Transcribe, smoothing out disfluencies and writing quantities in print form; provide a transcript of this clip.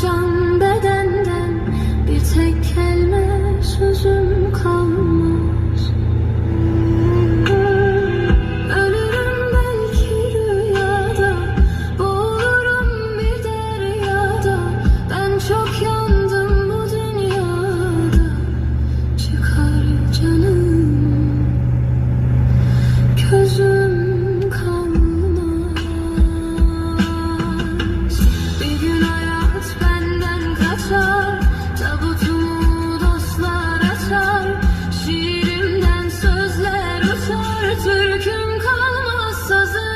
can bedenden, bir tek kelime sözüm kalmaz. Ölürüm belki rüyada, boğulurum bir deryada. Ben çok yandım bu dünyada, çıkar canım, gözüm kalmaz. Bir gün hayat benden kaçar, tabutumu dostlar açar. Şiirimden sözler uçar, türküm kalmaz, sazım